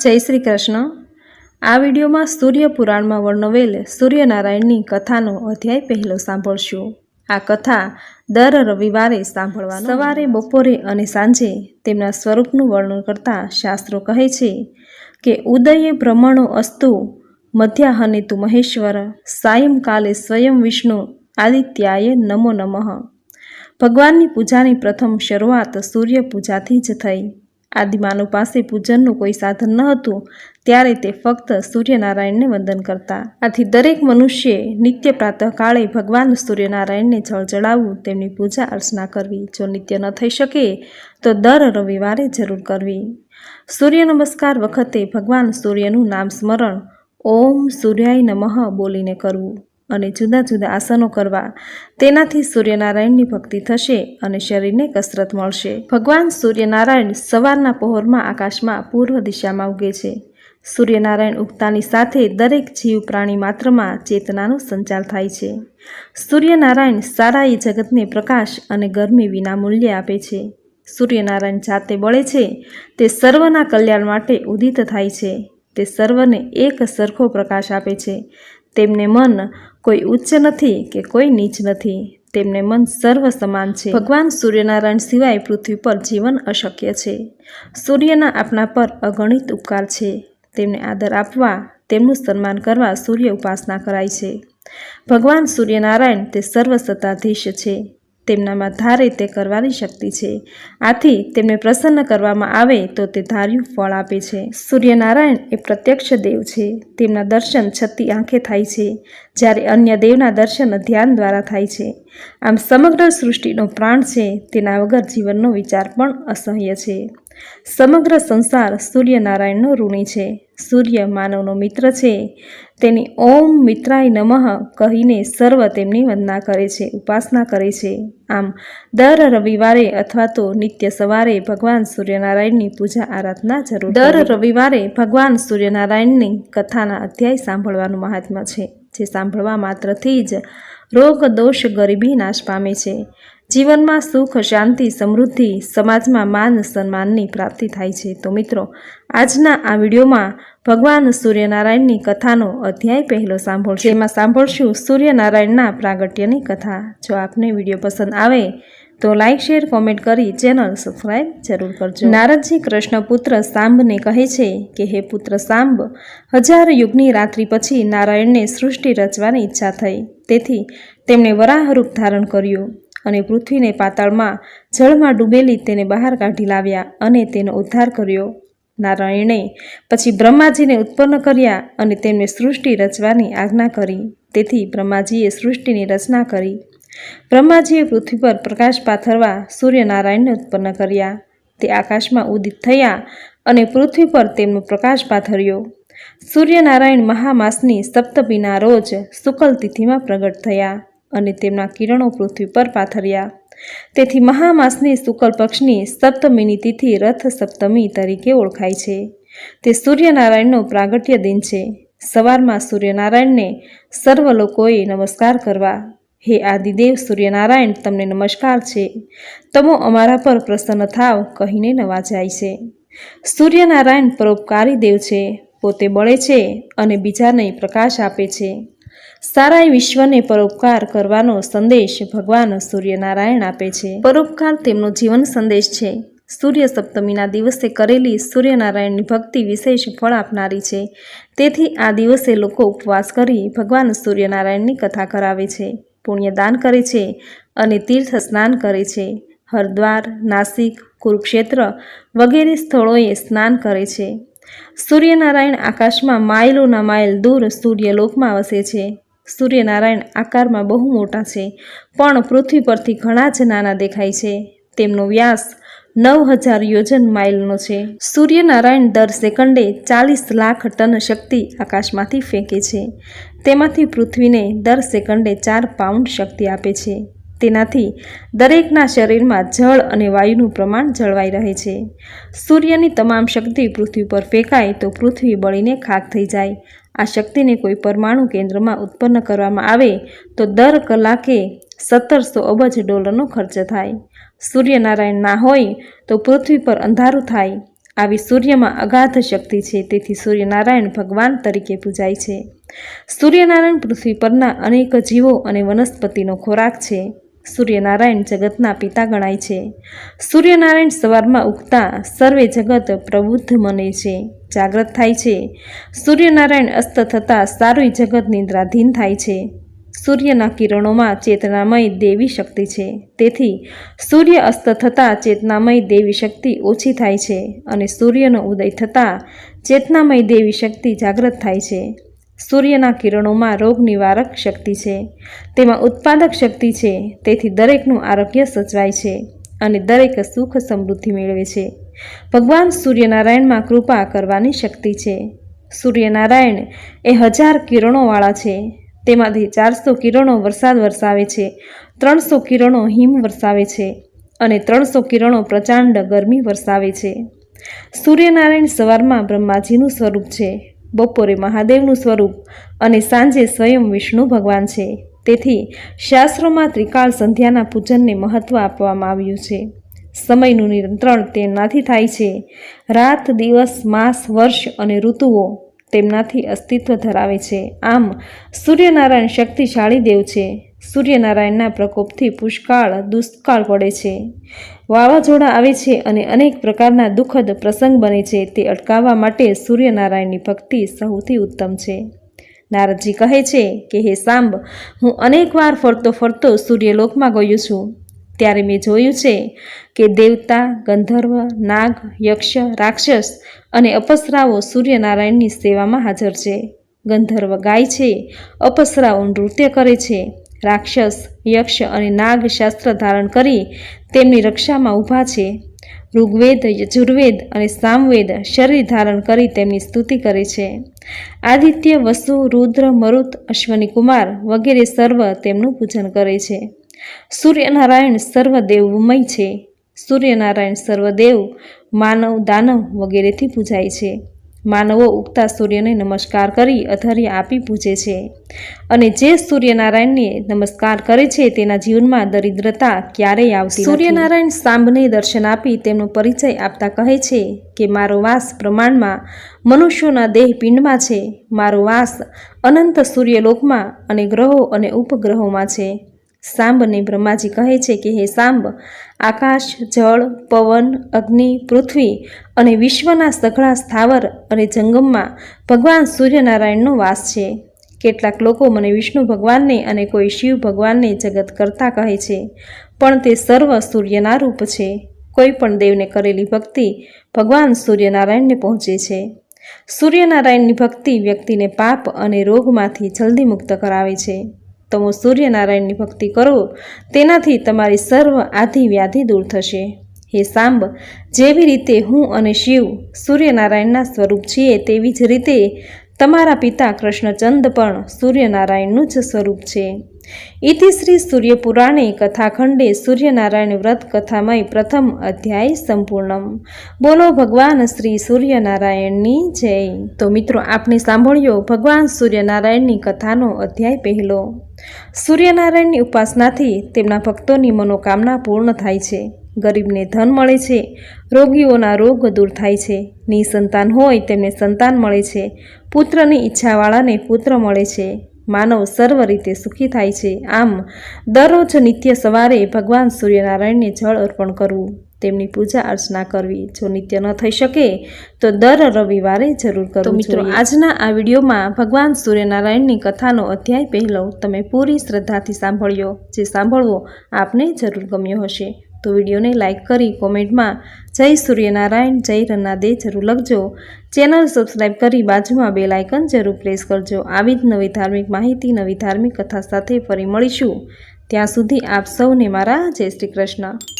જય શ્રી કૃષ્ણ। આ વિડીયોમાં સૂર્ય પુરાણમાં વર્ણવેલ સૂર્યનારાયણની કથાનો અધ્યાય પહેલો સાંભળશું। આ કથા દર રવિવારે સાંભળવાની। સવારે, બપોરે અને સાંજે તેમના સ્વરૂપનું વર્ણન કરતા શાસ્ત્રો કહે છે કે ઉદયે બ્રહ્મણો અસ્તુ, મધ્યાહને તુ મહેશ્વર, સાયંકાલે સ્વયં વિષ્ણુ, આદિત્યાય નમો નમઃ। ભગવાનની પૂજાની પ્રથમ શરૂઆત સૂર્ય પૂજાથી જ થઈ। આદિમાનવ પાસે પૂજનનું કોઈ સાધન ન હતું, ત્યારે તે ફક્ત સૂર્યનારાયણને વંદન કરતા। આથી દરેક મનુષ્યે નિત્ય પ્રાતઃકાળે ભગવાન સૂર્યનારાયણને જળ ચડાવવું, તેમની પૂજા અર્ચના કરવી। જો નિત્ય ન થઈ શકે તો દર રવિવારે જરૂર કરવી। સૂર્ય નમસ્કાર વખતે ભગવાન સૂર્યનું નામ સ્મરણ ઓમ સૂર્યાય નમઃ બોલીને કરવું અને જુદા જુદા આસનો કરવા। તેનાથી સૂર્યનારાયણની ભક્તિ થશે અને શરીરને કસરત મળશે। ભગવાન સૂર્યનારાયણ સવારના પહોરમાં આકાશમાં પૂર્વ દિશામાં ઉગે છે। સૂર્યનારાયણ ઉગતાની સાથે દરેક જીવ પ્રાણી માત્રમાં ચેતનાનો સંચાર થાય છે। સૂર્યનારાયણ સારા એ જગતને પ્રકાશ અને ગરમી વિના મૂલ્ય આપે છે। સૂર્યનારાયણ જાતે બળે છે, તે સર્વના કલ્યાણ માટે ઉદિત થાય છે। તે સર્વને એક સરખો પ્રકાશ આપે છે। તેમને મન કોઈ ઉચ્ચ નથી કે કોઈ નીચ નથી, તેમને મન સર્વ સમાન છે। ભગવાન સૂર્યનારાયણ સિવાય પૃથ્વી પર જીવન અશક્ય છે। સૂર્યના આપણા પર અગણિત ઉપકાર છે। તેમને આદર આપવા, તેમનું સન્માન કરવા સૂર્ય ઉપાસના કરાય છે। ભગવાન સૂર્યનારાયણ તે સર્વસત્તાધીશ છે। તેમનામાં ધારે તે કરવાની શક્તિ છે। આથી તેમને પ્રસન્ન કરવામાં આવે તો તે ધાર્યું ફળ આપે છે। સૂર્યનારાયણ એ પ્રત્યક્ષ દેવ છે। તેમના દર્શન છતી આંખે થાય છે, જ્યારે અન્ય દેવના દર્શન ધ્યાન દ્વારા થાય છે। આમ સમગ્ર સૃષ્ટિનો પ્રાણ છે, તેના વગર જીવનનો વિચાર પણ અસહ્ય છે। સમગ્ર સંસાર સૂર્યનારાયણનો ઋણી છે। સૂર્ય માનવનો મિત્ર છે। તેની ઓમ મિત્રાય નમઃ કહીને સર્વ તેમની વંદના કરે છે, ઉપાસના કરે છે। આમ દર રવિવારે અથવા તો નિત્ય સવારે ભગવાન સૂર્યનારાયણની પૂજા આરાધના જરૂર દર રવિવારે ભગવાન સૂર્યનારાયણની કથાના અધ્યાય સાંભળવાનું મહાત્મ્ય છે, જે સાંભળવા માત્રથી જ રોગ દોષ ગરીબી નાશ પામે છે। જીવનમાં સુખ શાંતિ સમૃદ્ધિ, સમાજમાં માન સન્માનની પ્રાપ્તિ થાય છે। તો મિત્રો, આજના આ વિડીયોમાં ભગવાન સૂર્યનારાયણની કથાનો અધ્યાય પહેલો સાંભળશું। જેમાં સાંભળશું સૂર્યનારાયણના પ્રાગટ્યની કથા। જો આપને વિડીયો પસંદ આવે તો લાઇક શેર કોમેન્ટ કરી ચેનલ સબસ્ક્રાઈબ જરૂર કરજો। નારદજી કૃષ્ણપુત્ર સાંબને કહે છે કે હે પુત્ર સાંબ, 1000 યુગની રાત્રિ પછી નારાયણને સૃષ્ટિ રચવાની ઈચ્છા થઈ। તેથી તેમણે વરાહ રૂપ ધારણ કર્યું અને પૃથ્વીને પાતાળમાં જળમાં ડૂબેલી તેને બહાર કાઢી લાવ્યા અને તેનો ઉદ્ધાર કર્યો। નારાયણે પછી બ્રહ્માજીને ઉત્પન્ન કર્યા અને તેમને સૃષ્ટિ રચવાની આજ્ઞા કરી। તેથી બ્રહ્માજીએ સૃષ્ટિની રચના કરી। બ્રહ્માજીએ પૃથ્વી પર પ્રકાશ પાથરવા સૂર્યનારાયણને ઉત્પન્ન કર્યા। તે આકાશમાં ઉદિત થયા અને પૃથ્વી પર તેમનો પ્રકાશ પાથર્યો। સૂર્યનારાયણ મહામાસની સપ્તમીના રોજ શુક્લ તિથિમાં પ્રગટ થયા અને તેમના કિરણો પૃથ્વી પર પાથર્યા। તેથી મહામાસની શુક્લ પક્ષની સપ્તમીની તિથિ રથ સપ્તમી તરીકે ઓળખાય છે। તે સૂર્યનારાયણનો પ્રાગટ્ય દિન છે। સવારમાં સૂર્યનારાયણને સર્વ લોકોએ નમસ્કાર કરવા। હે આદિદેવ સૂર્યનારાયણ, તમને નમસ્કાર છે, તમો અમારા પર પ્રસન્ન થાવ કહીને નવાજાય છે। સૂર્યનારાયણ પરોપકારી દેવ છે। પોતે બળે છે અને બીજાને પ્રકાશ આપે છે। સારા વિશ્વને પરોપકાર કરવાનો સંદેશ ભગવાન સૂર્યનારાયણ આપે છે। પરોપકાર તેમનો જીવન સંદેશ છે। સૂર્ય સપ્તમીના દિવસે કરેલી સૂર્યનારાયણની ભક્તિ વિશેષ ફળ આપનારી છે। તેથી આ દિવસે લોકો ઉપવાસ કરી ભગવાન સૂર્યનારાયણની કથા કરાવે છે, પુણ્યદાન કરે છે અને તીર્થ સ્નાન કરે છે। હરદ્વાર, નાસિક, કુરુક્ષેત્ર વગેરે સ્થળોએ સ્નાન કરે છે। સૂર્યનારાયણ આકાશમાં માઇલોના માઇલ દૂર સૂર્યલોકમાં વસે છે। સૂર્યનારાયણ આકારમાં બહુ મોટા છે, પણ પૃથ્વી પરથી ઘણા જ નાના દેખાય છે। તેમનો વ્યાસ 9000 યોજન માઇલનો છે। સૂર્યનારાયણ દર સેકન્ડે 40 લાખ ટન શક્તિ આકાશમાંથી ફેંકે છે। તેમાંથી પૃથ્વીને દર સેકન્ડે 4 પાઉન્ડ શક્તિ આપે છે। તેનાથી દરેકના શરીરમાં જળ અને વાયુનું પ્રમાણ જળવાઈ રહે છે। સૂર્યની તમામ શક્તિ પૃથ્વી પર ફેંકાય તો પૃથ્વી બળીને ખાક થઈ જાય। આ શક્તિને કોઈ પરમાણુ કેન્દ્રમાં ઉત્પન્ન કરવામાં આવે તો દર કલાકે 1700 અબજ ડોલરનો ખર્ચ થાય। સૂર્યનારાયણ ના હોય તો પૃથ્વી પર અંધારું થાય આવી સૂર્યમાં અગાધ શક્તિ છે, તેથી સૂર્યનારાયણ ભગવાન તરીકે પૂજાય છે. સૂર્યનારાયણ પૃથ્વી પરના અનેક જીવો અને વનસ્પતિનો ખોરાક છે. સૂર્યનારાયણ જગતના પિતા ગણાય છે. સૂર્યનારાયણ સવારમાં ઉગતા સર્વે જગત પ્રબુદ્ધ મને છે, જાગ્રત થાય છે. સૂર્યનારાયણ અસ્ત થતાં સારું જગત નિદ્રાધીન થાય છે. સૂર્યના કિરણોમાં ચેતનામય દેવી શક્તિ છે, તેથી સૂર્ય અસ્ત થતાં ચેતનામય દેવી શક્તિ ઓછી થાય છે અને સૂર્યનો ઉદય થતાં ચેતનામય દેવી શક્તિ જાગ્રત થાય છે. સૂર્યના કિરણોમાં રોગ નિવારક શક્તિ છે, તેમાં ઉત્પાદક શક્તિ છે, તેથી દરેકનું આરોગ્ય સચવાય છે અને દરેક સુખ સમૃદ્ધિ મેળવે છે. ભગવાન સૂર્યનારાયણમાં કૃપા કરવાની શક્તિ છે. સૂર્યનારાયણ એ 1000 કિરણોવાળા છે. તેમાંથી 400 કિરણો વરસાદ વરસાવે છે, 300 કિરણો હિમ વરસાવે છે અને 300 કિરણો પ્રચંડ ગરમી વરસાવે છે. સૂર્યનારાયણ સવારમાં બ્રહ્માજીનું સ્વરૂપ છે, બપોરે મહાદેવનું સ્વરૂપ અને સાંજે સ્વયં વિષ્ણુ ભગવાન છે. તેથી શાસ્ત્રોમાં ત્રિકાળ સંધ્યાના પૂજનને મહત્વ આપવામાં આવ્યું છે. સમયનું નિયંત્રણ તેમનાથી થાય છે. રાત, દિવસ, માસ, વર્ષ અને ઋતુઓ તેમનાથી અસ્તિત્વ ધરાવે છે. આમ સૂર્યનારાયણ શક્તિશાળી દેવ છે. સૂર્યનારાયણના પ્રકોપથી પુષ્કાળ દુષ્કાળ પડે છે, વાવાઝોડા આવે છે અને અનેક પ્રકારના દુઃખદ પ્રસંગ બને છે. તે અટકાવવા માટે સૂર્યનારાયણની ભક્તિ સૌથી ઉત્તમ છે. નારદજી કહે છે કે હે સાંબ, હું અનેકવાર ફરતો ફરતો સૂર્યલોકમાં ગયો છું. ત્યારે મેં જોયું છે કે દેવતા, ગંધર્વ, નાગ, યક્ષ, રાક્ષસ અને અપ્સરાઓ સૂર્યનારાયણની સેવામાં હાજર છે. ગંધર્વ ગાય છે, અપ્સરાઓ નૃત્ય કરે છે, રાક્ષસ, યક્ષ અને નાગ શાસ્ત્ર ધારણ કરી તેમની રક્ષામાં ઊભા છે. ઋગ્વેદ, યજુર્વેદ અને સામવેદ શરીર ધારણ કરી તેમની સ્તુતિ કરે છે. આદિત્ય, વસુ, રુદ્ર, મરુત, અશ્વની કુમાર વગેરે સર્વ તેમનું પૂજન કરે છે. સૂર્યનારાયણ સર્વદેવમય છે. સૂર્યનારાયણ સર્વદેવ, માનવ, દાનવ વગેરેથી પૂજાય છે. માનવો ઉગતા સૂર્યને નમસ્કાર કરી અધર્ય આપી પૂજે છે અને જે સૂર્યનારાયણને નમસ્કાર કરે છે તેના જીવનમાં દરિદ્રતા ક્યારેય આવતી નથી. સૂર્યનારાયણ સાંબને દર્શન આપી તેમનો પરિચય આપતા કહે છે કે મારો વાસ બ્રહ્માંડમાં મનુષ્યોના દેહ પિંડમાં છે. મારો વાસ અનંત સૂર્યલોકમાં અને ગ્રહો અને ઉપગ્રહોમાં છે. સાંબને બ્રહ્માજી કહે છે કે હે સાંબ, આકાશ, જળ, પવન, અગ્નિ, પૃથ્વી અને વિશ્વના સઘળા સ્થાવર અને જંગમમાં ભગવાન સૂર્યનારાયણનો વાસ છે. કેટલાક લોકો મને વિષ્ણુ ભગવાનને અને કોઈ શિવ ભગવાનને જગત કરતા કહે છે, પણ તે સર્વ સૂર્યના રૂપ છે. કોઈ પણ દેવને કરેલી ભક્તિ ભગવાન સૂર્યનારાયણને પહોંચે છે. સૂર્યનારાયણની ભક્તિ વ્યક્તિને પાપ અને રોગમાંથી જલ્દી મુક્ત કરાવે છે. તમે સૂર્યનારાયણની ભક્તિ કરો, તેનાથી તમારી સર્વ આધિ વ્યાધિ દૂર થશે. હે સાંબ, જેવી રીતે હું અને શિવ સૂર્યનારાયણના સ્વરૂપ છીએ, તેવી જ રીતે તમારા પિતા કૃષ્ણચંદ પણ સૂર્યનારાયણનું જ સ્વરૂપ છે. ઇતિ શ્રી સૂર્યપુરાણે કથાખંડે સૂર્યનારાયણ વ્રત કથામય પ્રથમ અધ્યાય સંપૂર્ણમ. બોલો ભગવાન શ્રી સૂર્યનારાયણની જય. તો મિત્રો, આપણે સાંભળ્યો ભગવાન સૂર્યનારાયણની કથાનો અધ્યાય પહેલો. સૂર્યનારાયણની ઉપાસનાથી તેમના ભક્તોની મનોકામના પૂર્ણ થાય છે. ગરીબને ધન મળે છે, રોગીઓના રોગ દૂર થાય છે, નિસંતાન હોય તેમને સંતાન મળે છે, પુત્રની ઈચ્છાવાળાને પુત્ર મળે છે, માનવ સર્વ રીતે સુખી થાય છે. આમ દરરોજ નિત્ય સવારે ભગવાન સૂર્યનારાયણને જળ અર્પણ કરવું, તેમની પૂજા અર્ચના કરવી. જો નિત્ય ન થઈ શકે તો દર રવિવારે જરૂર કરવું. તો મિત્રો, આજના આ વિડીયોમાં ભગવાન સૂર્યનારાયણની કથાનો અધ્યાય પહેલો તમે પૂરી શ્રદ્ધાથી સાંભળ્યો. જે સાંભળવો આપને જરૂર ગમ્યો હશે તો વિડીયોને લાઇક કરી કોમેન્ટમાં જય સૂર્યનારાયણ, જય રન્નાદે જરૂર લખજો. ચેનલ સબસ્ક્રાઈબ કરી બાજુમાં બેલ આઇકન જરૂર પ્રેસ કરજો. આવી જ નવી ધાર્મિક માહિતી, નવી ધાર્મિક કથા સાથે ફરી મળીશું. ત્યાં સુધી આપ સૌને મારા જય શ્રી કૃષ્ણ.